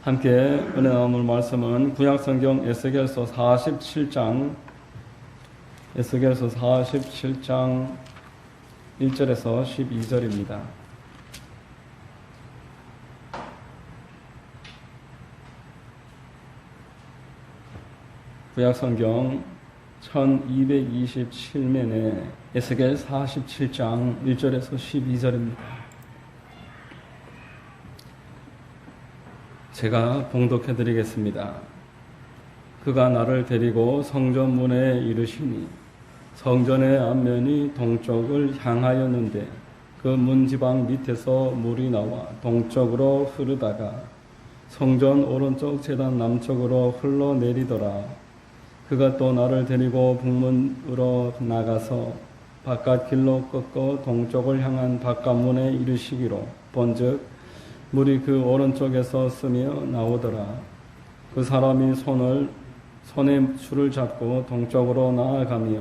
함께 은혜 나눌 말씀은 구약성경 에스겔서 47장 1절에서 12절입니다. 구약성경 1227면에 에스겔 47장 1절에서 12절입니다. 제가 봉독해 드리겠습니다. 그가 나를 데리고 성전 문에 이르시니 성전의 앞면이 동쪽을 향하였는데 그 문지방 밑에서 물이 나와 동쪽으로 흐르다가 성전 오른쪽 제단 남쪽으로 흘러내리더라. 그가 또 나를 데리고 북문으로 나가서 바깥 길로 꺾어 동쪽을 향한 바깥문에 이르시기로 본즉 물이 그 오른쪽에서 스며 나오더라. 그 사람이 손에 줄을 잡고 동쪽으로 나아가며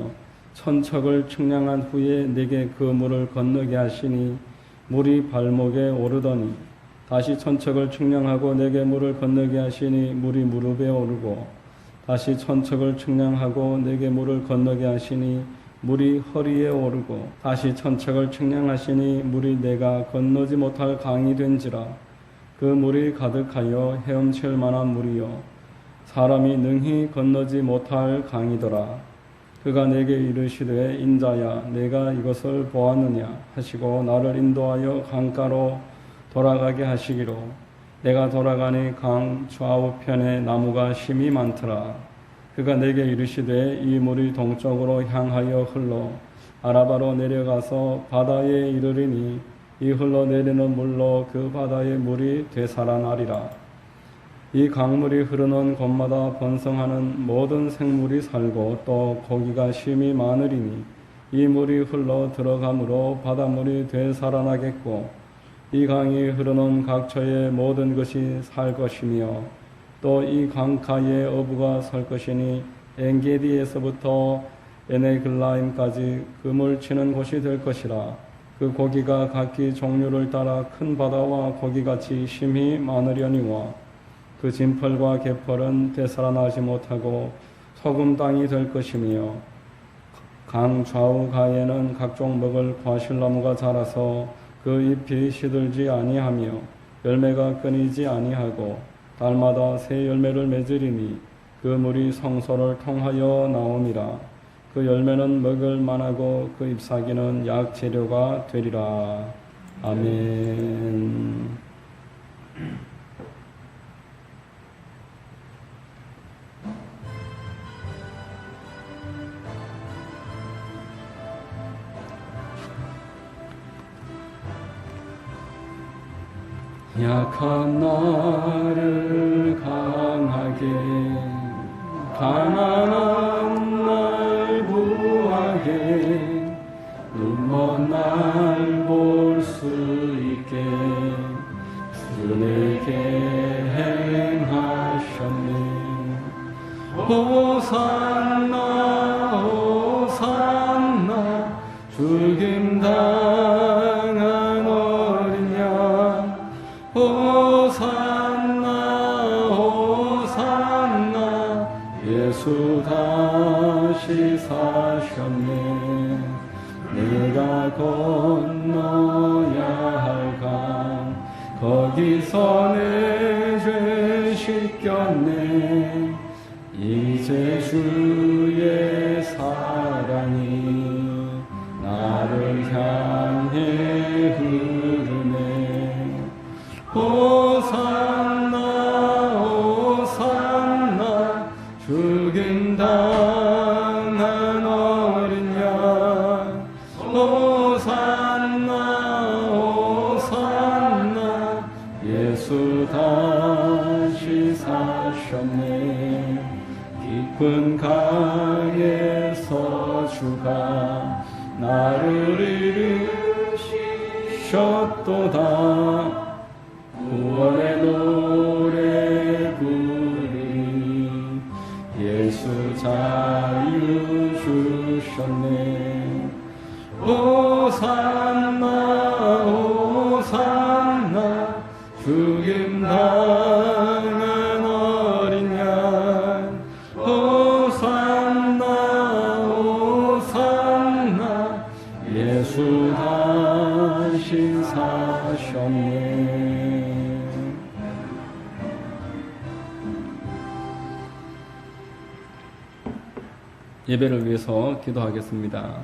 천척을 측량한 후에 내게 그 물을 건너게 하시니 물이 발목에 오르더니 다시 천척을 측량하고 내게 물을 건너게 하시니 물이 무릎에 오르고 다시 천척을 측량하고 내게 물을 건너게 하시니 물이 허리에 오르고 다시 천척을 측량하시니 물이 내가 건너지 못할 강이 된지라. 그 물이 가득하여 헤엄칠 만한 물이요 사람이 능히 건너지 못할 강이더라. 그가 내게 이르시되 인자야 내가 이것을 보았느냐 하시고 나를 인도하여 강가로 돌아가게 하시기로 내가 돌아가니 강 좌우편에 나무가 심이 많더라. 그가 내게 이르시되 이 물이 동쪽으로 향하여 흘러 아라바로 내려가서 바다에 이르리니 이 흘러내리는 물로 그 바다의 물이 되살아나리라. 이 강물이 흐르는 곳마다 번성하는 모든 생물이 살고 또 고기가 심이 많으리니 이 물이 흘러 들어가므로 바닷물이 되살아나겠고 이 강이 흐르는 각처의 모든 것이 살 것이며 또 이 강가에 어부가 설 것이니 엔게디에서부터 에네글라임까지 그물 치는 곳이 될 것이라. 그 고기가 각기 종류를 따라 큰 바다와 고기같이 심히 많으려니와 그 진펄과 개펄은 되살아나지 못하고 소금 땅이 될 것이며 강 좌우 가에는 각종 먹을 과실나무가 자라서 그 잎이 시들지 아니하며 열매가 끊이지 아니하고 달마다 새 열매를 맺으리니 그 물이 성소를 통하여 나오니라. 그 열매는 먹을 만하고 그 잎사귀는 약 재료가 되리라. 아멘. 약한 나를 강하게 가난한 날 구하게 눈먼 날 볼 수 있게 주 내게 행하셨네. 호산나 호산나 죽임당한 어린 양 호산나 호산나 예수 다시 사셨네. 내가 건너야 할 강 거기서 내 죄 씻겼네. 이제 주의 사랑이 나를 향해 흐르네. 호산나 호산나 죽임당한 어린 양 호산나 호산나 예수 다시 사셨네. 깊은 강에서 주가 나를 이르셨도다. 구원의 노래 부르리 예수 자유 주셨네. 호산나 호산나 죽임 당한 예배를 위해서 기도하겠습니다.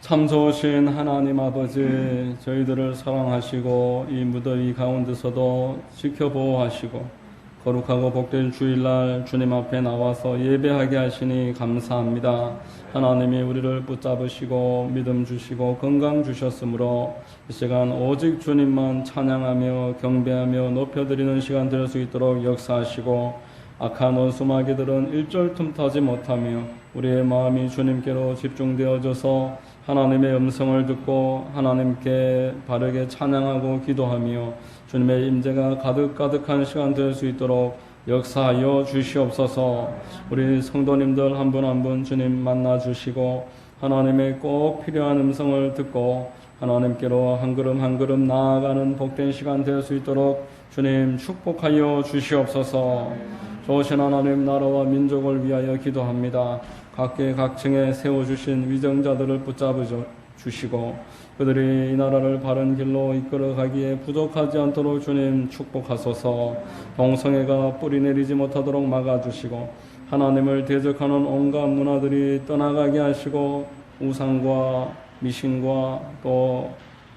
참 좋으신 하나님 아버지, 저희들을 사랑하시고 이 무더위 가운데서도 지켜보호하시고 거룩하고 복된 주일날 주님 앞에 나와서 예배하게 하시니 감사합니다. 하나님이 우리를 붙잡으시고 믿음 주시고 건강 주셨으므로 이 시간 오직 주님만 찬양하며 경배하며 높여드리는 시간 될 수 있도록 역사하시고 악한 원수마귀들은 일절 틈타지 못하며 우리의 마음이 주님께로 집중되어져서 하나님의 음성을 듣고 하나님께 바르게 찬양하고 기도하며 주님의 임재가 가득가득한 시간 될 수 있도록 역사하여 주시옵소서. 우리 성도님들 한 분 한 분 주님 만나 주시고 하나님의 꼭 필요한 음성을 듣고 하나님께로 한 걸음 한 걸음 나아가는 복된 시간 될 수 있도록 주님 축복하여 주시옵소서. 좋으신 하나님, 나라와 민족을 위하여 기도합니다. 각계 각층에 세워주신 위정자들을 붙잡아 주시고 그들이 이 나라를 바른 길로 이끌어가기에 부족하지 않도록 주님 축복하소서. 동성애가 뿌리 내리지 못하도록 막아주시고 하나님을 대적하는 온갖 문화들이 떠나가게 하시고 우상과 미신과 또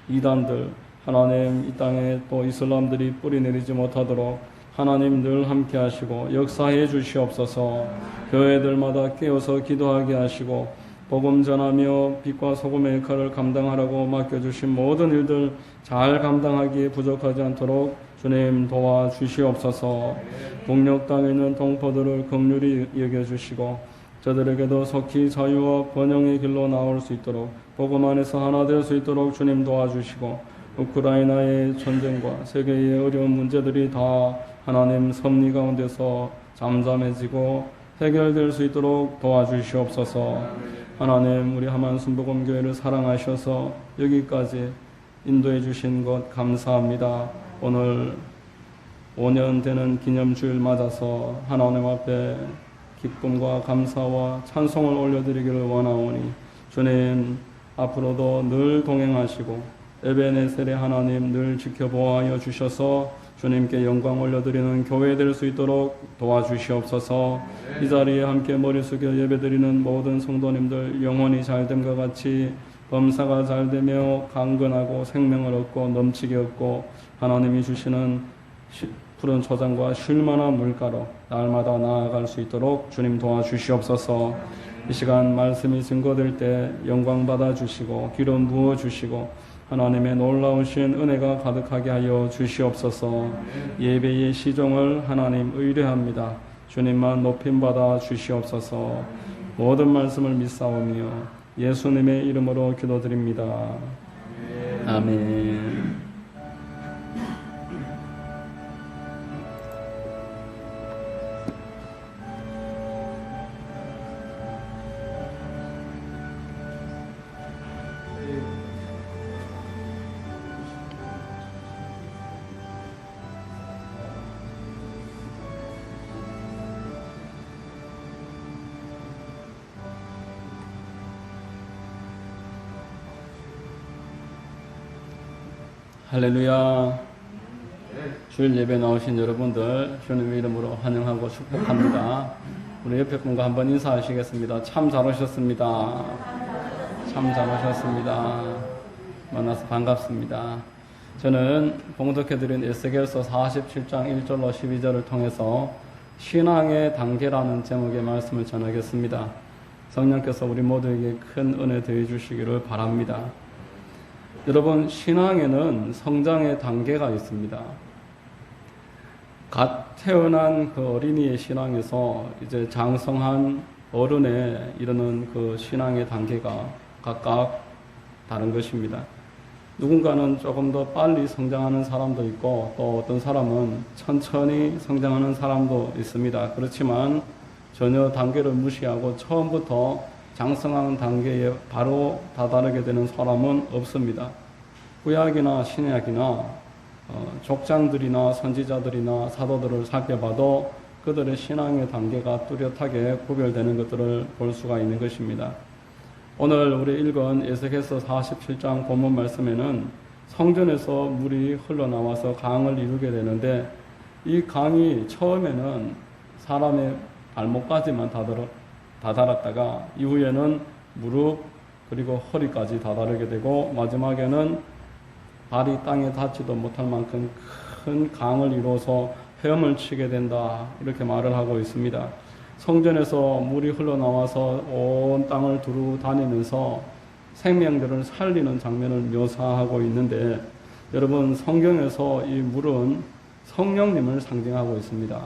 이단들, 하나님 이 땅에 또 이슬람들이 뿌리 내리지 못하도록 하나님 늘 함께 하시고 역사해 주시옵소서. 교회들마다 깨어서 기도하게 하시고 복음 전하며 빛과 소금의 역할을 감당하라고 맡겨주신 모든 일들 잘 감당하기에 부족하지 않도록 주님 도와주시옵소서. 북녘 땅에 있는 동포들을 긍휼히 여겨주시고 저들에게도 속히 자유와 번영의 길로 나올 수 있도록 복음 안에서 하나 될 수 있도록 주님 도와주시고 우크라이나의 전쟁과 세계의 어려운 문제들이 다 하나님 섭리 가운데서 잠잠해지고 해결될 수 있도록 도와주시옵소서. 하나님, 우리 하만 순복음교회를 사랑하셔서 여기까지 인도해 주신 것 감사합니다. 오늘 5년 되는 기념주일 맞아서 하나님 앞에 기쁨과 감사와 찬송을 올려드리기를 원하오니 주님 앞으로도 늘 동행하시고 에베네셀의 하나님 늘 지켜보아여 주셔서 주님께 영광 올려드리는 교회 될 수 있도록 도와주시옵소서. 이 자리에 함께 머리 숙여 예배드리는 모든 성도님들 영혼이 잘됨과 같이 범사가 잘되며 강건하고 생명을 얻고 넘치게 얻고 하나님이 주시는 푸른 초장과 쉴만한 물가로 날마다 나아갈 수 있도록 주님 도와주시옵소서. 이 시간 말씀이 증거될 때 영광 받아주시고 기름 부어주시고 하나님의 놀라우신 은혜가 가득하게 하여 주시옵소서. 예배의 시종을 하나님 의뢰합니다. 주님만 높임받아 주시옵소서. 모든 말씀을 믿사오며 예수님의 이름으로 기도드립니다. 아멘. 할렐루야. 주일 예배 나오신 여러분들 주님의 이름으로 환영하고 축복합니다. 우리 옆에 분과 한번 인사하시겠습니다. 참 잘 오셨습니다. 참 잘 오셨습니다. 만나서 반갑습니다. 저는 봉독해드린 에스겔서 47장 1절로 12절을 통해서 신앙의 단계라는 제목의 말씀을 전하겠습니다. 성령께서 우리 모두에게 큰 은혜 더해 주시기를 바랍니다. 여러분, 신앙에는 성장의 단계가 있습니다. 갓 태어난 그 어린이의 신앙에서 이제 장성한 어른에 이르는 그 신앙의 단계가 각각 다른 것입니다. 누군가는 조금 더 빨리 성장하는 사람도 있고 또 어떤 사람은 천천히 성장하는 사람도 있습니다. 그렇지만 전혀 단계를 무시하고 처음부터 장성하는 단계에 바로 다다르게 되는 사람은 없습니다. 구약이나 신약이나 족장들이나 선지자들이나 사도들을 살펴봐도 그들의 신앙의 단계가 뚜렷하게 구별되는 것들을 볼 수가 있는 것입니다. 오늘 우리 읽은 에스겔서 47장 본문 말씀에는 성전에서 물이 흘러나와서 강을 이루게 되는데 이 강이 처음에는 사람의 발목까지만 다다랐다가 이후에는 무릎 그리고 허리까지 다다르게 되고 마지막에는 발이 땅에 닿지도 못할 만큼 큰 강을 이루어서 헤엄을 치게 된다 이렇게 말을 하고 있습니다. 성전에서 물이 흘러나와서 온 땅을 두루 다니면서 생명들을 살리는 장면을 묘사하고 있는데 여러분 성경에서 이 물은 성령님을 상징하고 있습니다.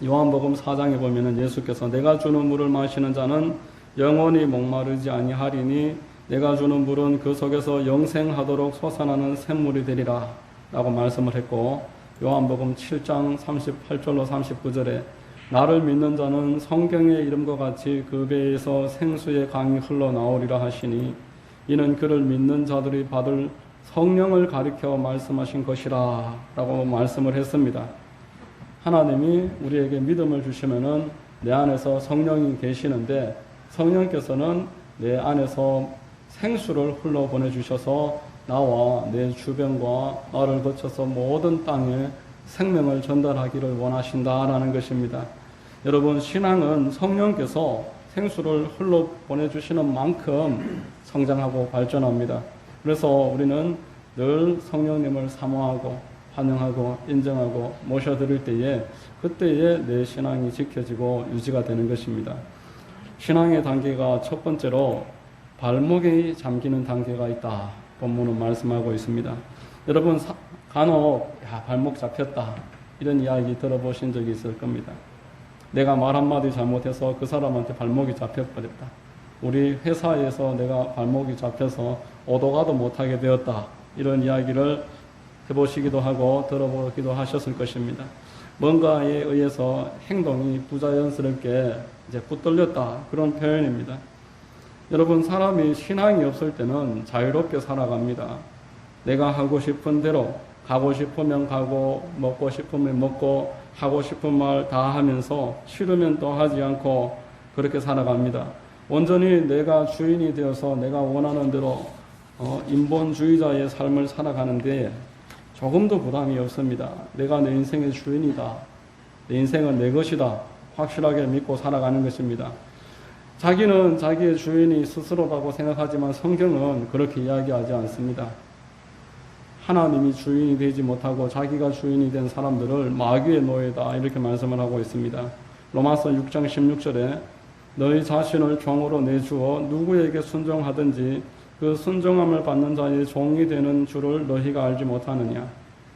요한복음 4장에 보면은 예수께서 내가 주는 물을 마시는 자는 영원히 목마르지 아니하리니 내가 주는 물은 그 속에서 영생하도록 솟아나는 샘물이 되리라 라고 말씀을 했고 요한복음 7장 38절로 39절에 나를 믿는 자는 성경의 이름과 같이 그 배에서 생수의 강이 흘러나오리라 하시니 이는 그를 믿는 자들이 받을 성령을 가리켜 말씀하신 것이라 라고 말씀을 했습니다. 하나님이 우리에게 믿음을 주시면은 내 안에서 성령이 계시는데 성령께서는 내 안에서 생수를 흘러 보내주셔서 나와 내 주변과 나를 거쳐서 모든 땅에 생명을 전달하기를 원하신다라는 것입니다. 여러분 신앙은 성령께서 생수를 흘러 보내주시는 만큼 성장하고 발전합니다. 그래서 우리는 늘 성령님을 사모하고 환영하고 인정하고 모셔드릴 때에 그때에 내 신앙이 지켜지고 유지가 되는 것입니다. 신앙의 단계가 첫 번째로 발목에 잠기는 단계가 있다. 본문은 말씀하고 있습니다. 여러분 간혹 발목 잡혔다 이런 이야기 들어보신 적이 있을 겁니다. 내가 말 한마디 잘못해서 그 사람한테 발목이 잡혀버렸다. 우리 회사에서 내가 발목이 잡혀서 오도 가도 못하게 되었다. 이런 이야기를 해보시기도 하고 들어보기도 하셨을 것입니다. 뭔가에 의해서 행동이 부자연스럽게 이제 붙들렸다. 그런 표현입니다. 여러분 사람이 신앙이 없을 때는 자유롭게 살아갑니다. 내가 하고 싶은 대로 가고 싶으면 가고 먹고 싶으면 먹고 하고 싶은 말 다 하면서 싫으면 또 하지 않고 그렇게 살아갑니다. 온전히 내가 주인이 되어서 내가 원하는 대로 인본주의자의 삶을 살아가는데 조금도 부담이 없습니다. 내가 내 인생의 주인이다. 내 인생은 내 것이다. 확실하게 믿고 살아가는 것입니다. 자기는 자기의 주인이 스스로라고 생각하지만 성경은 그렇게 이야기하지 않습니다. 하나님이 주인이 되지 못하고 자기가 주인이 된 사람들을 마귀의 노예다 이렇게 말씀을 하고 있습니다. 로마서 6장 16절에 너희 자신을 종으로 내주어 누구에게 순종하든지 그 순종함을 받는 자의 종이 되는 줄을 너희가 알지 못하느냐.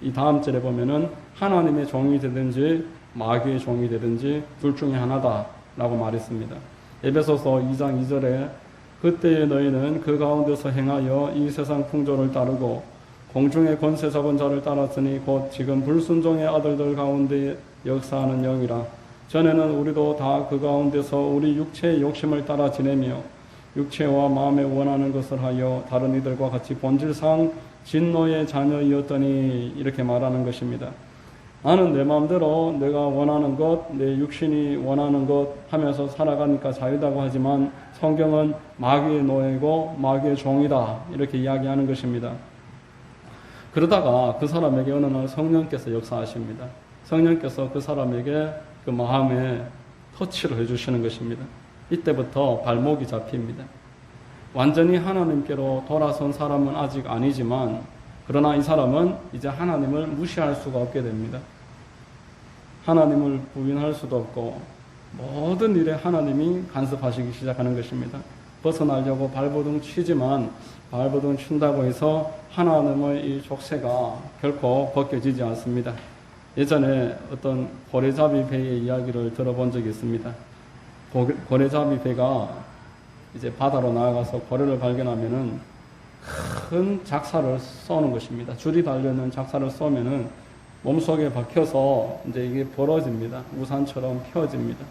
이 다음 절에 보면은 하나님의 종이 되든지 마귀의 종이 되든지 둘 중에 하나다 라고 말했습니다. 에베소서 2장 2절에 그때의 너희는 그 가운데서 행하여 이 세상 풍조를 따르고 공중의 권세 잡은 자를 따랐으니 곧 지금 불순종의 아들들 가운데 역사하는 영이라. 전에는 우리도 다 그 가운데서 우리 육체의 욕심을 따라 지내며 육체와 마음에 원하는 것을 하여 다른 이들과 같이 본질상 진노의 자녀이었더니 이렇게 말하는 것입니다. 나는 내 마음대로 내가 원하는 것, 내 육신이 원하는 것 하면서 살아가니까 자유다고 하지만 성경은 마귀의 노예고 마귀의 종이다 이렇게 이야기하는 것입니다. 그러다가 그 사람에게 어느 날 성령께서 역사하십니다. 성령께서 그 사람에게 그 마음에 터치를 해주시는 것입니다. 이때부터 발목이 잡힙니다. 완전히 하나님께로 돌아선 사람은 아직 아니지만 그러나 이 사람은 이제 하나님을 무시할 수가 없게 됩니다. 하나님을 부인할 수도 없고 모든 일에 하나님이 간섭하시기 시작하는 것입니다. 벗어나려고 발버둥 치지만 발버둥 친다고 해서 하나님의 이 족쇄가 결코 벗겨지지 않습니다. 예전에 어떤 고래잡이 배의 이야기를 들어본 적이 있습니다. 고래잡이 배가 이제 바다로 나아가서 고래를 발견하면은 큰 작사를 쏘는 것입니다. 줄이 달려있는 작사를 쏘면은 몸속에 박혀서 이제 이게 벌어집니다. 우산처럼 펴집니다.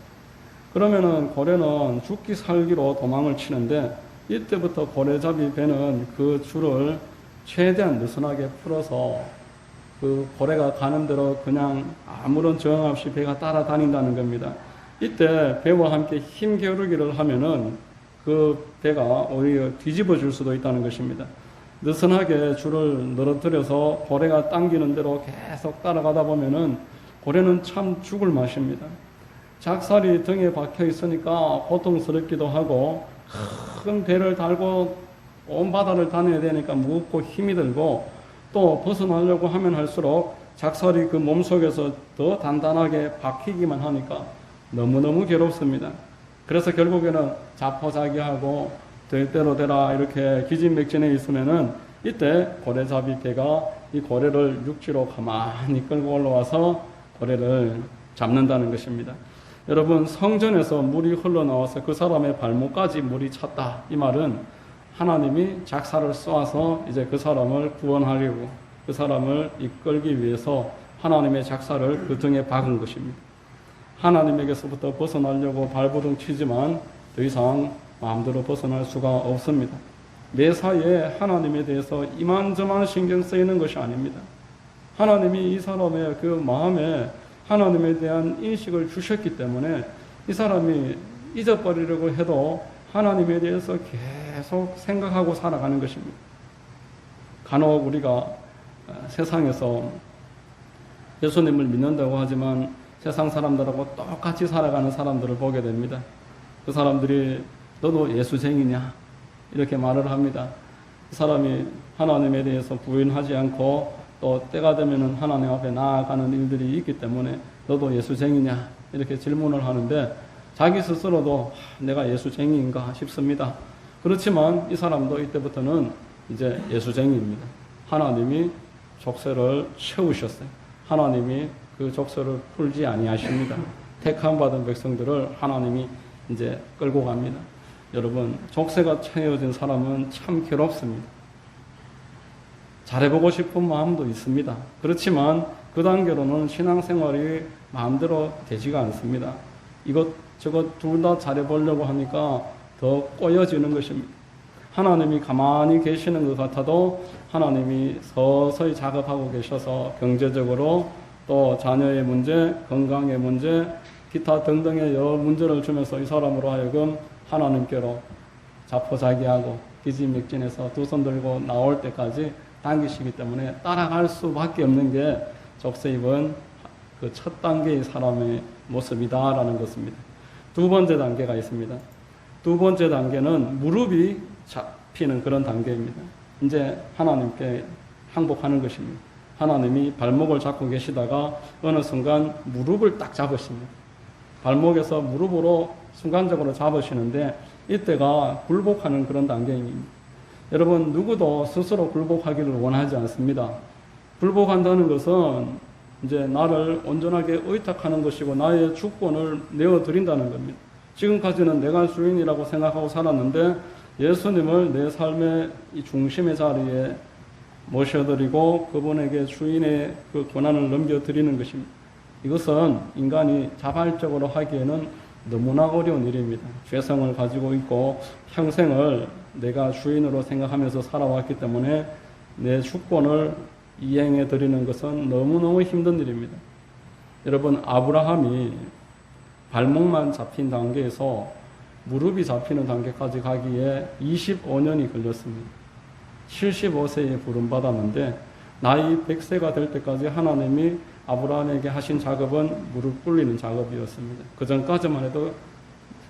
그러면은 고래는 죽기 살기로 도망을 치는데 이때부터 고래잡이 배는 그 줄을 최대한 느슨하게 풀어서 그 고래가 가는 대로 그냥 아무런 저항 없이 배가 따라다닌다는 겁니다. 이때 배와 함께 힘겨루기를 하면은 그 배가 오히려 뒤집어질 수도 있다는 것입니다. 느슨하게 줄을 늘어뜨려서 고래가 당기는 대로 계속 따라가다 보면은 고래는 참 죽을 맛입니다. 작살이 등에 박혀 있으니까 고통스럽기도 하고 큰 배를 달고 온 바다를 다녀야 되니까 무겁고 힘이 들고 또 벗어나려고 하면 할수록 작살이 그 몸속에서 더 단단하게 박히기만 하니까 너무너무 괴롭습니다. 그래서 결국에는 자포자기하고 될 대로 되라 이렇게 기진맥진해 있으면은 이때 고래잡이 개가 이 고래를 육지로 가만히 끌고 올라와서 고래를 잡는다는 것입니다. 여러분, 성전에서 물이 흘러나와서 그 사람의 발목까지 물이 찼다. 이 말은 하나님이 작사를 쏘아서 이제 그 사람을 구원하려고 그 사람을 이끌기 위해서 하나님의 작사를 그 등에 박은 것입니다. 하나님에게서부터 벗어나려고 발버둥 치지만 더 이상 마음대로 벗어날 수가 없습니다. 매사에 하나님에 대해서 이만저만 신경 쓰이는 것이 아닙니다. 하나님이 이 사람의 그 마음에 하나님에 대한 인식을 주셨기 때문에 이 사람이 잊어버리려고 해도 하나님에 대해서 계속 생각하고 살아가는 것입니다. 간혹 우리가 세상에서 예수님을 믿는다고 하지만 세상 사람들하고 똑같이 살아가는 사람들을 보게 됩니다. 그 사람들이 너도 예수쟁이냐? 이렇게 말을 합니다. 그 사람이 하나님에 대해서 부인하지 않고 또 때가 되면은 하나님 앞에 나아가는 일들이 있기 때문에 너도 예수쟁이냐? 이렇게 질문을 하는데 자기 스스로도 내가 예수쟁이인가 싶습니다. 그렇지만 이 사람도 이때부터는 이제 예수쟁이입니다. 하나님이 족쇄를 채우셨어요. 하나님이 그 족쇄를 풀지 아니하십니다. 택함 받은 백성들을 하나님이 이제 끌고 갑니다. 여러분, 족쇄가 채워진 사람은 참 괴롭습니다. 잘해보고 싶은 마음도 있습니다. 그렇지만 그 단계로는 신앙생활이 마음대로 되지가 않습니다. 이것저것 둘 다 잘해보려고 하니까 더 꼬여지는 것입니다. 하나님이 가만히 계시는 것 같아도 하나님이 서서히 작업하고 계셔서 경제적으로 또 자녀의 문제, 건강의 문제, 기타 등등의 여러 문제를 주면서 이 사람으로 하여금 하나님께로 자포자기하고 기진맥진해서 두 손 들고 나올 때까지 당기시기 때문에 따라갈 수밖에 없는 게 족쇄 입은 그 첫 단계의 사람의 모습이다라는 것입니다. 두 번째 단계가 있습니다. 두 번째 단계는 무릎이 잡히는 그런 단계입니다. 이제 하나님께 항복하는 것입니다. 하나님이 발목을 잡고 계시다가 어느 순간 무릎을 딱 잡으십니다. 발목에서 무릎으로 순간적으로 잡으시는데 이때가 굴복하는 그런 단계입니다. 여러분, 누구도 스스로 굴복하기를 원하지 않습니다. 굴복한다는 것은 이제 나를 온전하게 의탁하는 것이고 나의 주권을 내어드린다는 겁니다. 지금까지는 내가 주인이라고 생각하고 살았는데 예수님을 내 삶의 이 중심의 자리에 모셔드리고 그분에게 주인의 그 권한을 넘겨드리는 것입니다. 이것은 인간이 자발적으로 하기에는 너무나 어려운 일입니다. 죄성을 가지고 있고 평생을 내가 주인으로 생각하면서 살아왔기 때문에 내 주권을 이행해 드리는 것은 너무너무 힘든 일입니다. 여러분, 아브라함이 발목만 잡힌 단계에서 무릎이 잡히는 단계까지 가기에 25년이 걸렸습니다. 75세에 부름받았는데 나이 100세가 될 때까지 하나님이 아브라함에게 하신 작업은 무릎 꿇리는 작업이었습니다. 그 전까지만 해도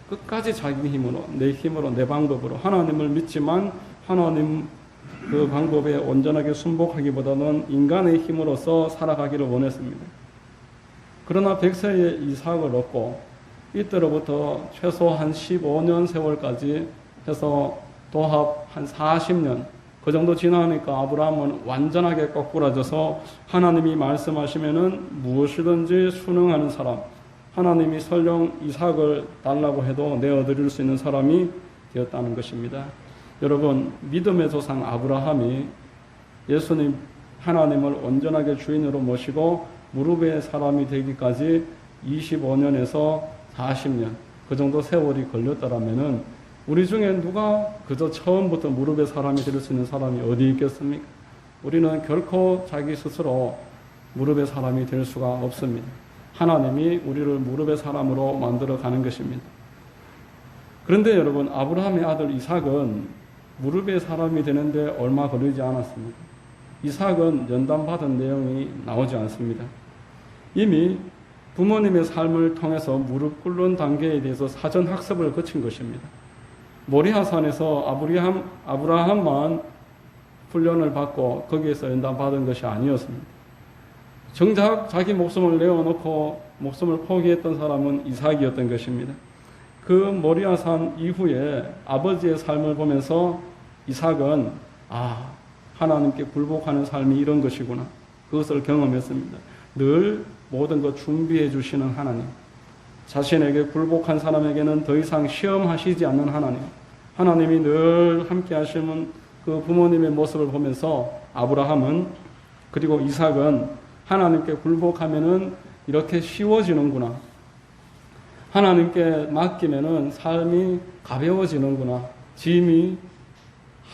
끝까지 자기 힘으로, 내 방법으로 하나님을 믿지만 하나님 그 방법에 온전하게 순복하기보다는 인간의 힘으로서 살아가기를 원했습니다. 그러나 100세에 이삭을 얻고 이때로부터 최소 한 15년 세월까지 해서 도합 한 40년 그 정도 지나니까 아브라함은 완전하게 거꾸라져서 하나님이 말씀하시면은 무엇이든지 순응하는 사람, 하나님이 설령 이삭을 달라고 해도 내어드릴 수 있는 사람이 되었다는 것입니다. 여러분, 믿음의 조상 아브라함이 예수님 하나님을 온전하게 주인으로 모시고 무릎의 사람이 되기까지 25년에서 40년 그 정도 세월이 걸렸더라면은 우리 중에 누가 그저 처음부터 무릎의 사람이 될 수 있는 사람이 어디 있겠습니까? 우리는 결코 자기 스스로 무릎의 사람이 될 수가 없습니다. 하나님이 우리를 무릎의 사람으로 만들어 가는 것입니다. 그런데 여러분, 아브라함의 아들 이삭은 무릎의 사람이 되는데 얼마 걸리지 않았습니다. 이삭은 연단받은 내용이 나오지 않습니다. 이미 부모님의 삶을 통해서 무릎 꿇는 단계에 대해서 사전 학습을 거친 것입니다. 모리아산에서 아브라함만 훈련을 받고 거기에서 연단받은 것이 아니었습니다. 정작 자기 목숨을 내어놓고 목숨을 포기했던 사람은 이삭이었던 것입니다. 그 모리아산 이후에 아버지의 삶을 보면서 이삭은 하나님께 굴복하는 삶이 이런 것이구나, 그것을 경험했습니다. 늘 모든 것 준비해 주시는 하나님, 자신에게 굴복한 사람에게는 더 이상 시험하시지 않는 하나님, 하나님이 늘 함께 하시는 그 부모님의 모습을 보면서 아브라함은, 그리고 이삭은 하나님께 굴복하면은 이렇게 쉬워지는구나, 하나님께 맡기면은 삶이 가벼워지는구나, 짐이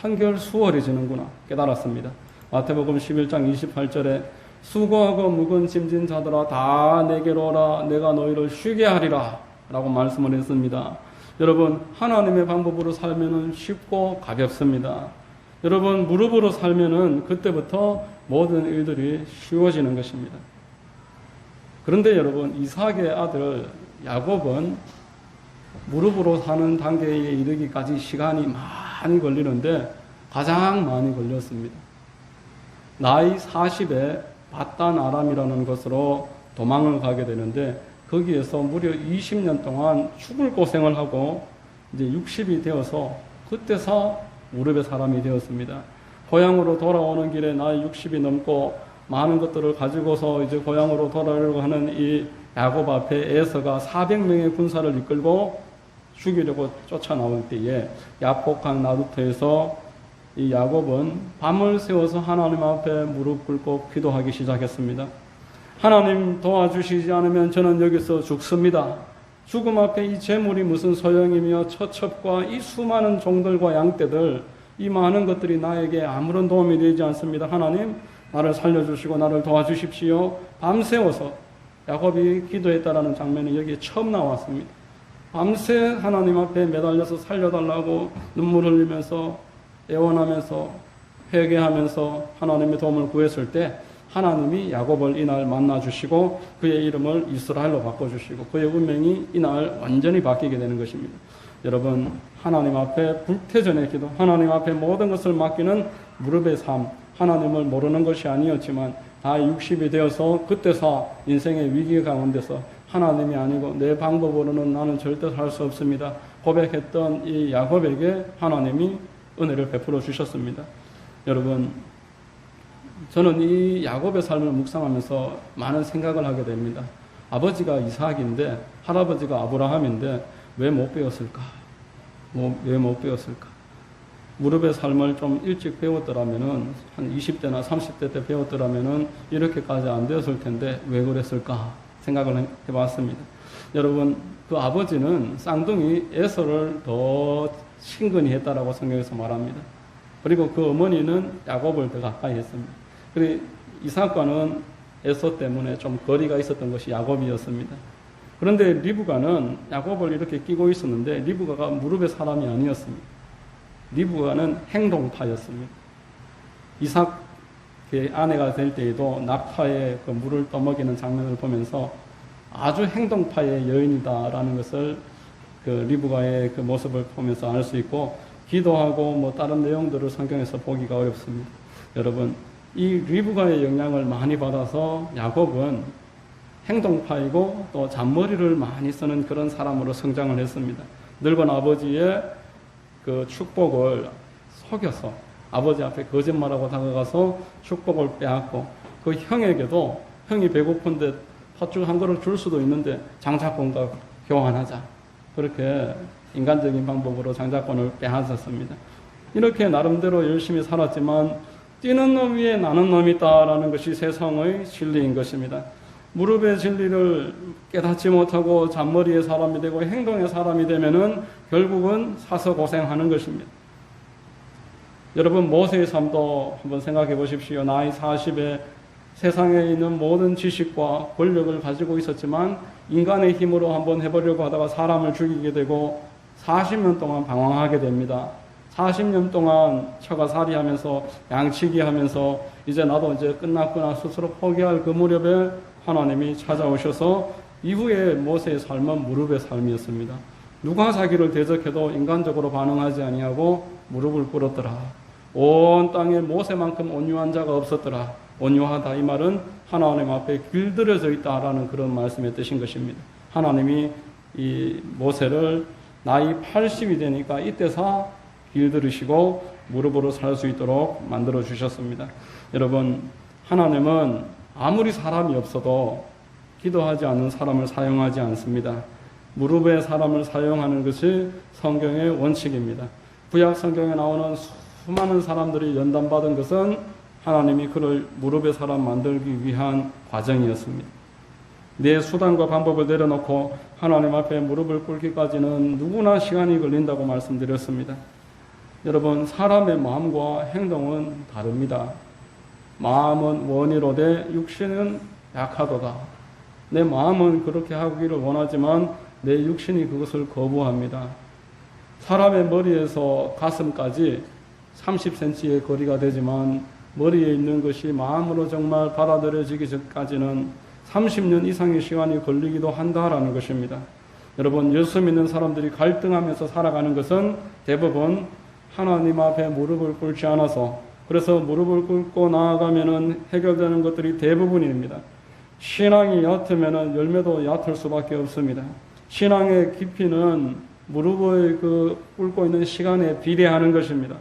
한결 수월해지는구나 깨달았습니다. 마태복음 11장 28절에 수고하고 무거운 짐진 자들아 다 내게로 오라, 내가 너희를 쉬게 하리라 라고 말씀을 했습니다. 여러분, 하나님의 방법으로 살면은 쉽고 가볍습니다. 여러분, 무릎으로 살면은 그때부터 모든 일들이 쉬워지는 것입니다. 그런데 여러분, 이삭의 아들 야곱은 무릎으로 사는 단계에 이르기까지 시간이 많이 걸리는데 가장 많이 걸렸습니다. 나이 40에 바단 아람이라는 곳으로 도망을 가게 되는데 거기에서 무려 20년 동안 죽을 고생을 하고 이제 60이 되어서 그때서 무릎의 사람이 되었습니다. 고향으로 돌아오는 길에 나이 60이 넘고 많은 것들을 가지고서 이제 고향으로 돌아오려고 하는 이 야곱 앞에 에서가 400명의 군사를 이끌고 죽이려고 쫓아나올 때에 야복강 나루터에서 이 야곱은 밤을 새워서 하나님 앞에 무릎 꿇고 기도하기 시작했습니다. 하나님 도와주시지 않으면 저는 여기서 죽습니다. 죽음 앞에 이 재물이 무슨 소용이며 처첩과 이 수많은 종들과 양떼들, 이 많은 것들이 나에게 아무런 도움이 되지 않습니다. 하나님, 나를 살려주시고 나를 도와주십시오. 밤새워서 야곱이 기도했다라는 장면이 여기에 처음 나왔습니다. 밤새 하나님 앞에 매달려서 살려달라고 눈물 흘리면서 애원하면서 회개하면서 하나님의 도움을 구했을 때 하나님이 야곱을 이날 만나주시고 그의 이름을 이스라엘로 바꿔주시고 그의 운명이 이날 완전히 바뀌게 되는 것입니다. 여러분, 하나님 앞에 불태전의 기도, 하나님 앞에 모든 것을 맡기는 무릎의 삶, 하나님을 모르는 것이 아니었지만 다 60이 되어서 그때서 인생의 위기 가운데서 하나님이 아니고 내 방법으로는 나는 절대 살 수 없습니다 고백했던 이 야곱에게 하나님이 은혜를 베풀어 주셨습니다. 여러분, 저는 이 야곱의 삶을 묵상하면서 많은 생각을 하게 됩니다. 아버지가 이삭인데 할아버지가 아브라함인데 왜 못 배웠을까? 왜 못 배웠을까? 무릎의 삶을 좀 일찍 배웠더라면은 한 20대나 30대 때 배웠더라면은 이렇게까지 안 되었을 텐데 왜 그랬을까 생각을 해봤습니다. 여러분, 그 아버지는 쌍둥이 에서를 더 친근히 했다라고 성경에서 말합니다. 그리고 그 어머니는 야곱을 더 가까이 했습니다. 그리고 이삭과는 에서 때문에 좀 거리가 있었던 것이 야곱이었습니다. 그런데 리브가는 야곱을 이렇게 끼고 있었는데 리브가가 무릎의 사람이 아니었습니다. 리브가는 행동파였습니다. 이삭의 아내가 될 때에도 낙타에 그 물을 떠먹이는 장면을 보면서 아주 행동파의 여인이다라는 것을 그 리브가의 그 모습을 보면서 알 수 있고, 기도하고 뭐 다른 내용들을 성경에서 보기가 어렵습니다. 여러분, 이 리브가의 영향을 많이 받아서 야곱은 행동파이고 또 잔머리를 많이 쓰는 그런 사람으로 성장을 했습니다. 늙은 아버지의 그 축복을 속여서 아버지 앞에 거짓말하고 다가가서 축복을 빼앗고, 그 형에게도 형이 배고픈데 팥죽 한 그릇 줄 수도 있는데 장자권과 교환하자, 그렇게 인간적인 방법으로 장자권을 빼앗았습니다. 이렇게 나름대로 열심히 살았지만 뛰는 놈 위에 나는 놈이 있다라는 것이 세상의 진리인 것입니다. 무릎의 진리를 깨닫지 못하고 잔머리의 사람이 되고 행동의 사람이 되면은 결국은 사서 고생하는 것입니다. 여러분, 모세의 삶도 한번 생각해 보십시오. 나이 40에 세상에 있는 모든 지식과 권력을 가지고 있었지만 인간의 힘으로 한번 해보려고 하다가 사람을 죽이게 되고 40년 동안 방황하게 됩니다. 40년 동안 처가살이 하면서 양치기 하면서 이제 나도 이제 끝났구나 스스로 포기할 그 무렵에 하나님이 찾아오셔서 이후에 모세의 삶은 무릎의 삶이었습니다. 누가 자기를 대적해도 인간적으로 반응하지 아니하고 무릎을 꿇었더라. 온 땅에 모세만큼 온유한 자가 없었더라. 온유하다 이 말은 하나님 앞에 길들여져 있다라는 그런 말씀의 뜻인 것입니다. 하나님이 이 모세를 나이 80이 되니까 이때서 길들이시고 무릎으로 살 수 있도록 만들어 주셨습니다. 여러분, 하나님은 아무리 사람이 없어도 기도하지 않는 사람을 사용하지 않습니다. 무릎의 사람을 사용하는 것이 성경의 원칙입니다. 구약 성경에 나오는 수많은 사람들이 연단받은 것은 하나님이 그를 무릎의 사람 만들기 위한 과정이었습니다. 내 수단과 방법을 내려놓고 하나님 앞에 무릎을 꿇기까지는 누구나 시간이 걸린다고 말씀드렸습니다. 여러분, 사람의 마음과 행동은 다릅니다. 마음은 원이로되 육신은 약하도다. 내 마음은 그렇게 하기를 원하지만 내 육신이 그것을 거부합니다. 사람의 머리에서 가슴까지 30cm의 거리가 되지만 머리에 있는 것이 마음으로 정말 받아들여지기 전까지는 30년 이상의 시간이 걸리기도 한다라는 것입니다. 여러분, 예수 믿는 사람들이 갈등하면서 살아가는 것은 대부분 하나님 앞에 무릎을 꿇지 않아서, 그래서 무릎을 꿇고 나아가면은 해결되는 것들이 대부분입니다. 신앙이 얕으면은 열매도 얕을 수밖에 없습니다. 신앙의 깊이는 무릎을 꿇고 있는 시간에 비례하는 것입니다.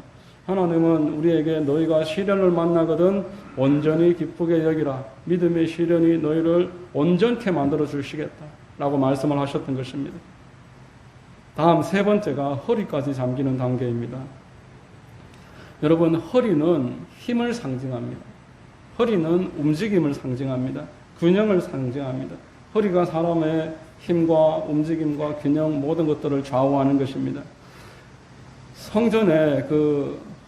하나님은 우리에게 너희가 시련을 만나거든 온전히 기쁘게 여기라. 믿음의 시련이 너희를 온전케 만들어 주시겠다라고 말씀을 하셨던 것입니다. 다음 세 번째가 허리까지 잠기는 단계입니다. 여러분, 허리는 힘을 상징합니다. 허리는 움직임을 상징합니다. 균형을 상징합니다. 허리가 사람의 힘과 움직임과 균형 모든 것들을 좌우하는 것입니다. 성전에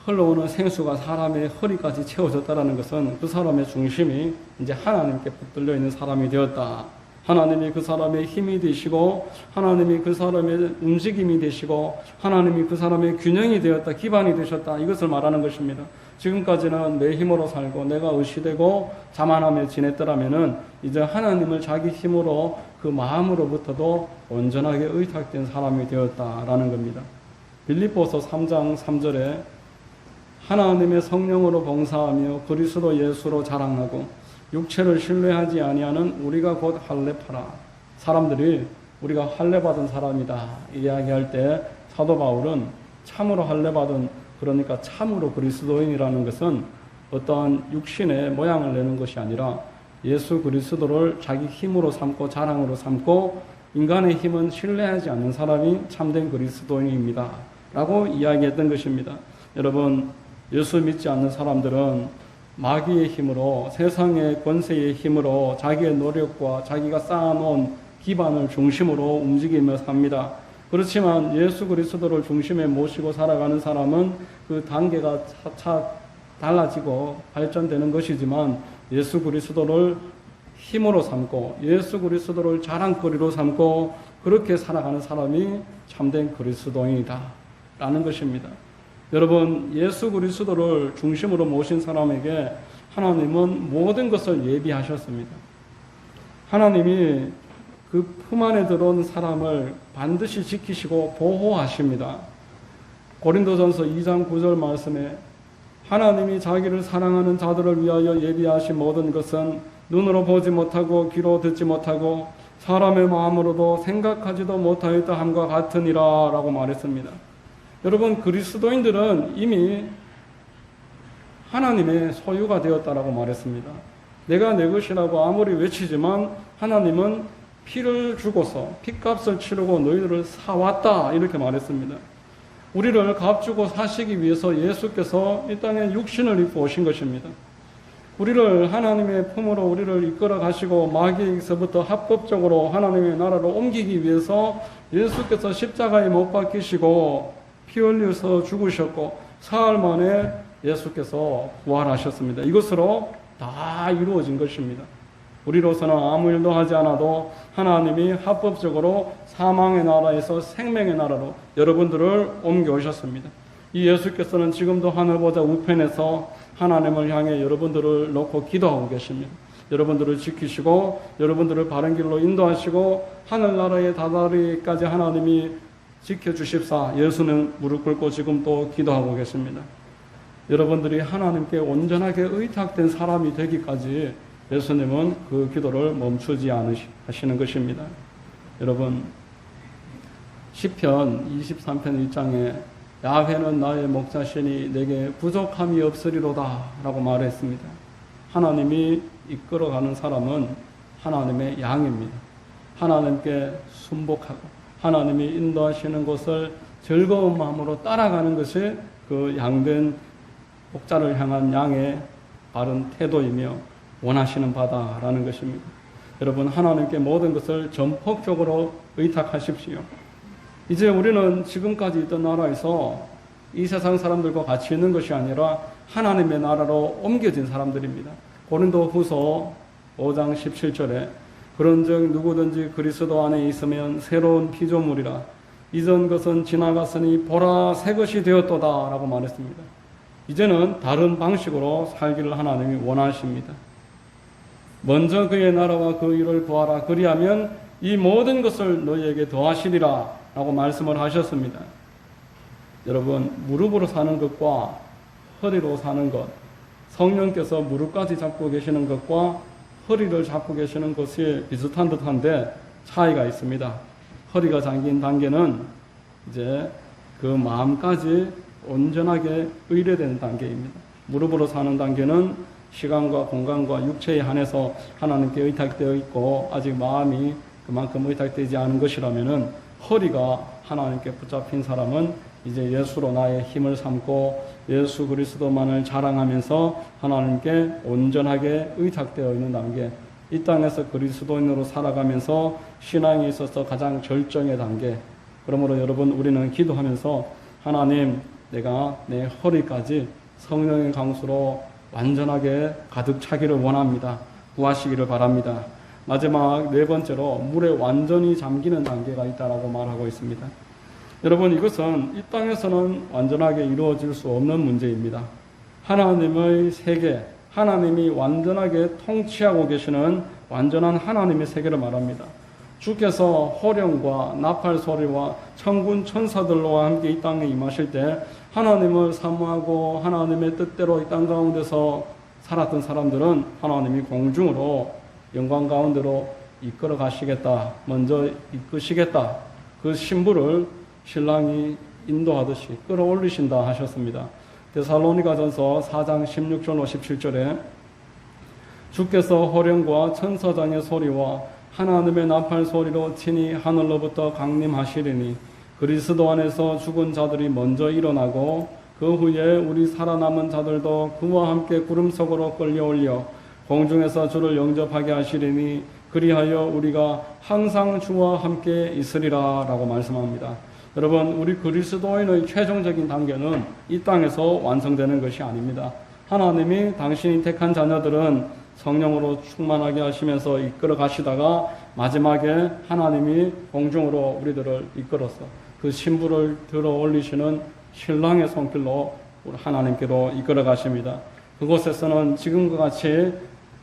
흘러오는 생수가 사람의 허리까지 채워졌다는 것은 그 사람의 중심이 이제 하나님께 붙들려 있는 사람이 되었다. 하나님이 그 사람의 힘이 되시고 하나님이 그 사람의 움직임이 되시고 하나님이 그 사람의 균형이 되었다. 기반이 되셨다. 이것을 말하는 것입니다. 지금까지는 내 힘으로 살고 내가 의시되고 자만하며 지냈더라면은 이제 하나님을 자기 힘으로 그 마음으로부터도 온전하게 의탁된 사람이 되었다라는 겁니다. 빌립보서 3장 3절에 하나님의 성령으로 봉사하며 그리스도 예수로 자랑하고 육체를 신뢰하지 아니하는 우리가 곧 할례파라. 사람들이 우리가 할례받은 사람이다 이야기할 때 사도 바울은 참으로 할례받은, 그러니까 참으로 그리스도인이라는 것은 어떠한 육신의 모양을 내는 것이 아니라 예수 그리스도를 자기 힘으로 삼고 자랑으로 삼고 인간의 힘은 신뢰하지 않는 사람이 참된 그리스도인입니다 라고 이야기했던 것입니다. 여러분, 예수 믿지 않는 사람들은 마귀의 힘으로, 세상의 권세의 힘으로 자기의 노력과 자기가 쌓아놓은 기반을 중심으로 움직이며 삽니다. 그렇지만 예수 그리스도를 중심에 모시고 살아가는 사람은 그 단계가 차차 달라지고 발전되는 것이지만 예수 그리스도를 힘으로 삼고 예수 그리스도를 자랑거리로 삼고 그렇게 살아가는 사람이 참된 그리스도인이다 라는 것입니다. 여러분, 예수 그리스도를 중심으로 모신 사람에게 하나님은 모든 것을 예비하셨습니다. 하나님이 그 품 안에 들어온 사람을 반드시 지키시고 보호하십니다. 고린도전서 2장 9절 말씀에 하나님이 자기를 사랑하는 자들을 위하여 예비하신 모든 것은 눈으로 보지 못하고 귀로 듣지 못하고 사람의 마음으로도 생각하지도 못하였다 함과 같으니라 라고 말했습니다. 여러분, 그리스도인들은 이미 하나님의 소유가 되었다라고 말했습니다. 내가 내 것이라고 아무리 외치지만 하나님은 피를 주고서 핏값을 치르고 너희들을 사왔다 이렇게 말했습니다. 우리를 값주고 사시기 위해서 예수께서 이 땅에 육신을 입고 오신 것입니다. 우리를 하나님의 품으로 우리를 이끌어 가시고 마귀에게서부터 합법적으로 하나님의 나라로 옮기기 위해서 예수께서 십자가에 못 박히시고 피 흘려서 죽으셨고 사흘 만에 예수께서 부활하셨습니다. 이것으로 다 이루어진 것입니다. 우리로서는 아무 일도 하지 않아도 하나님이 합법적으로 사망의 나라에서 생명의 나라로 여러분들을 옮겨오셨습니다. 이 예수께서는 지금도 하늘보다 우편에서 하나님을 향해 여러분들을 놓고 기도하고 계십니다. 여러분들을 지키시고 여러분들을 바른 길로 인도하시고 하늘나라에 다다리까지 하나님이 지켜주십사 예수는 무릎 꿇고 지금 또 기도하고 계십니다. 여러분들이 하나님께 온전하게 의탁된 사람이 되기까지 예수님은 그 기도를 멈추지 않으시는 것입니다. 여러분, 시편 23편 1장에 야훼는 나의 목자시니 내게 부족함이 없으리로다 라고 말했습니다. 하나님이 이끌어가는 사람은 하나님의 양입니다. 하나님께 순복하고 하나님이 인도하시는 곳을 즐거운 마음으로 따라가는 것이 그 양된 목자를 향한 양의 바른 태도이며 원하시는 바다라는 것입니다. 여러분, 하나님께 모든 것을 전폭적으로 의탁하십시오. 이제 우리는 지금까지 있던 나라에서 이 세상 사람들과 같이 있는 것이 아니라 하나님의 나라로 옮겨진 사람들입니다. 고린도후서 5장 17절에 그런즉 누구든지 그리스도 안에 있으면 새로운 피조물이라 이전 것은 지나갔으니 보라 새 것이 되었도다 라고 말했습니다. 이제는 다른 방식으로 살기를 하나님이 원하십니다. 먼저 그의 나라와 그 일을 구하라. 그리하면 이 모든 것을 너희에게 더하시리라 라고 말씀을 하셨습니다. 여러분, 무릎으로 사는 것과 허리로 사는 것, 성령께서 무릎까지 잡고 계시는 것과 허리를 잡고 계시는 것이 비슷한 듯한데 차이가 있습니다. 허리가 잠긴 단계는 이제 그 마음까지 온전하게 의뢰되는 단계입니다. 무릎으로 사는 단계는 시간과 공간과 육체에 한해서 하나님께 의탁되어 있고 아직 마음이 그만큼 의탁되지 않은 것이라면은 허리가 하나님께 붙잡힌 사람은 이제 예수로 나의 힘을 삼고 예수 그리스도만을 자랑하면서 하나님께 온전하게 의탁되어 있는 단계, 이 땅에서 그리스도인으로 살아가면서 신앙에 있어서 가장 절정의 단계. 그러므로 여러분, 우리는 기도하면서 하나님, 내가 내 허리까지 성령의 강수로 완전하게 가득 차기를 원합니다. 구하시기를 바랍니다. 마지막 네 번째로 물에 완전히 잠기는 단계가 있다라고 말하고 있습니다. 여러분, 이것은 이 땅에서는 완전하게 이루어질 수 없는 문제입니다. 하나님의 세계, 하나님이 완전하게 통치하고 계시는 완전한 하나님의 세계를 말합니다. 주께서 호령과 나팔 소리와 천군 천사들과 함께 이 땅에 임하실 때 하나님을 사모하고 하나님의 뜻대로 이 땅 가운데서 살았던 사람들은 하나님이 공중으로 영광 가운데로 이끌어 가시겠다, 먼저 이끄시겠다, 그 신부를 신랑이 인도하듯이 끌어올리신다 하셨습니다. 데살로니가전서 4장 16절 57절에 주께서 호령과 천사장의 소리와 하나님의 나팔 소리로 친히 하늘로부터 강림하시리니 그리스도 안에서 죽은 자들이 먼저 일어나고 그 후에 우리 살아남은 자들도 그와 함께 구름 속으로 끌려올려 공중에서 주를 영접하게 하시리니 그리하여 우리가 항상 주와 함께 있으리라 라고 말씀합니다. 여러분, 우리 그리스도인의 최종적인 단계는 이 땅에서 완성되는 것이 아닙니다. 하나님이 당신이 택한 자녀들은 성령으로 충만하게 하시면서 이끌어 가시다가 마지막에 하나님이 공중으로 우리들을 이끌어서 그 신부를 들어 올리시는 신랑의 손길로 하나님께로 이끌어 가십니다. 그곳에서는 지금과 같이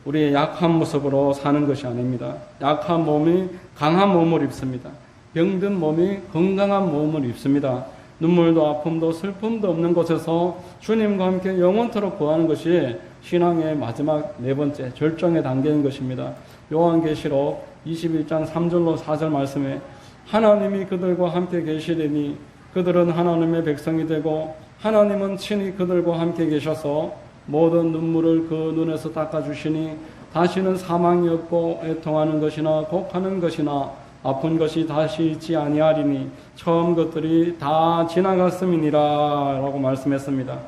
우리의 약한 모습으로 사는 것이 아닙니다. 약한 몸이 강한 몸을 입습니다. 병든 몸이 건강한 몸을 입습니다. 눈물도 아픔도 슬픔도 없는 곳에서 주님과 함께 영원토록 거하는 것이 신앙의 마지막 네 번째 절정의 단계인 것입니다. 요한계시록 21장 3절로 4절 말씀에 하나님이 그들과 함께 계시리니 그들은 하나님의 백성이 되고 하나님은 친히 그들과 함께 계셔서 모든 눈물을 그 눈에서 닦아주시니 다시는 사망이 없고 애통하는 것이나 곡하는 것이나 아픈 것이 다시 있지 아니하리니 처음 것들이 다 지나갔음이니라 라고 말씀했습니다.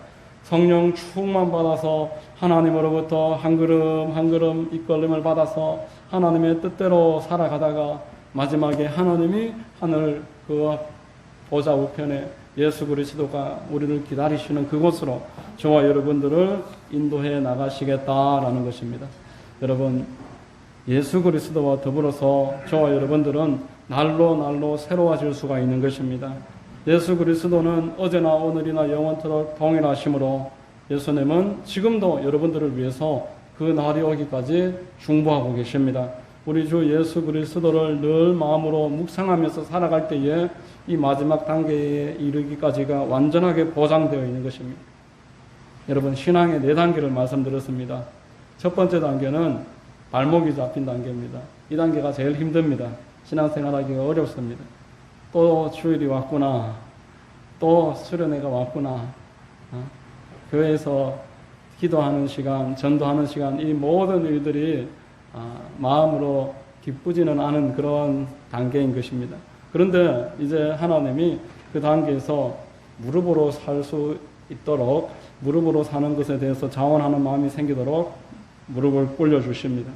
성령 충만 받아서 하나님으로부터 한 걸음 한 걸음 이끌림을 받아서 하나님의 뜻대로 살아가다가 마지막에 하나님이 하늘 그 보좌 우편에 예수 그리스도가 우리를 기다리시는 그곳으로 저와 여러분들을 인도해 나가시겠다라는 것입니다. 여러분, 예수 그리스도와 더불어서 저와 여러분들은 날로 새로워질 수가 있는 것입니다. 예수 그리스도는 어제나 오늘이나 영원토록 동일하시므로 예수님은 지금도 여러분들을 위해서 그 날이 오기까지 중보하고 계십니다. 우리 주 예수 그리스도를 늘 마음으로 묵상하면서 살아갈 때에 이 마지막 단계에 이르기까지가 완전하게 보장되어 있는 것입니다. 여러분, 신앙의 4단계를 말씀드렸습니다. 첫 번째 단계는 발목이 잡힌 단계입니다. 이 단계가 제일 힘듭니다. 신앙생활하기가 어렵습니다. 또 주일이 왔구나. 또 수련회가 왔구나. 교회에서 기도하는 시간, 전도하는 시간, 이 모든 일들이 마음으로 기쁘지는 않은 그런 단계인 것입니다. 그런데 이제 하나님이 그 단계에서 무릎으로 살 수 있도록, 무릎으로 사는 것에 대해서 자원하는 마음이 생기도록 무릎을 꿇려주십니다.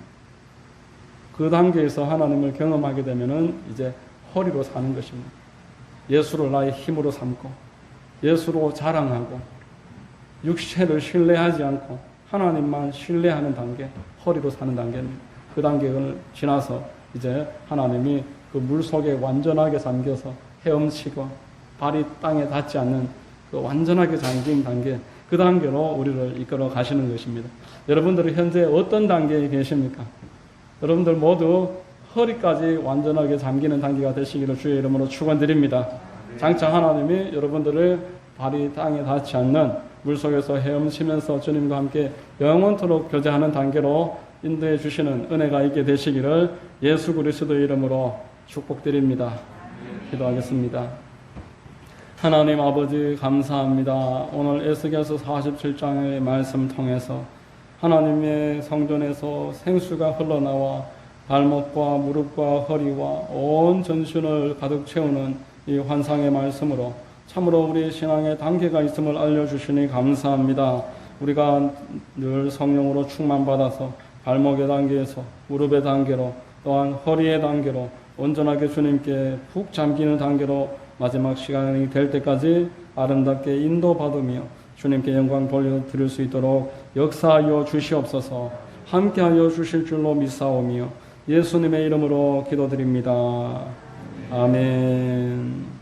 그 단계에서 하나님을 경험하게 되면은 이제 허리로 사는 것입니다. 예수를 나의 힘으로 삼고, 예수로 자랑하고, 육체를 신뢰하지 않고 하나님만 신뢰하는 단계, 허리로 사는 단계입니다. 그 단계를 지나서 이제 하나님이 그 물속에 완전하게 잠겨서 헤엄치고 발이 땅에 닿지 않는 그 완전하게 잠긴 단계, 그 단계로 우리를 이끌어 가시는 것입니다. 여러분들은 현재 어떤 단계에 계십니까? 여러분들 모두 허리까지 완전하게 잠기는 단계가 되시기를 주의 이름으로 축원드립니다. 장차 하나님이 여러분들을 발이 땅에 닿지 않는 물속에서 헤엄치면서 주님과 함께 영원토록 교제하는 단계로 인도해 주시는 은혜가 있게 되시기를 예수 그리스도의 이름으로 축복드립니다. 기도하겠습니다. 하나님 아버지 감사합니다. 오늘 에스겔서 47장의 말씀 통해서 하나님의 성전에서 생수가 흘러나와 발목과 무릎과 허리와 온 전신을 가득 채우는 이 환상의 말씀으로 참으로 우리 신앙의 단계가 있음을 알려주시니 감사합니다. 우리가 늘 성령으로 충만받아서 발목의 단계에서 무릎의 단계로 또한 허리의 단계로 온전하게 주님께 푹 잠기는 단계로 마지막 시간이 될 때까지 아름답게 인도받으며 주님께 영광 돌려드릴 수 있도록 역사하여 주시옵소서. 함께하여 주실 줄로 믿사오며 예수님의 이름으로 기도드립니다. 아멘.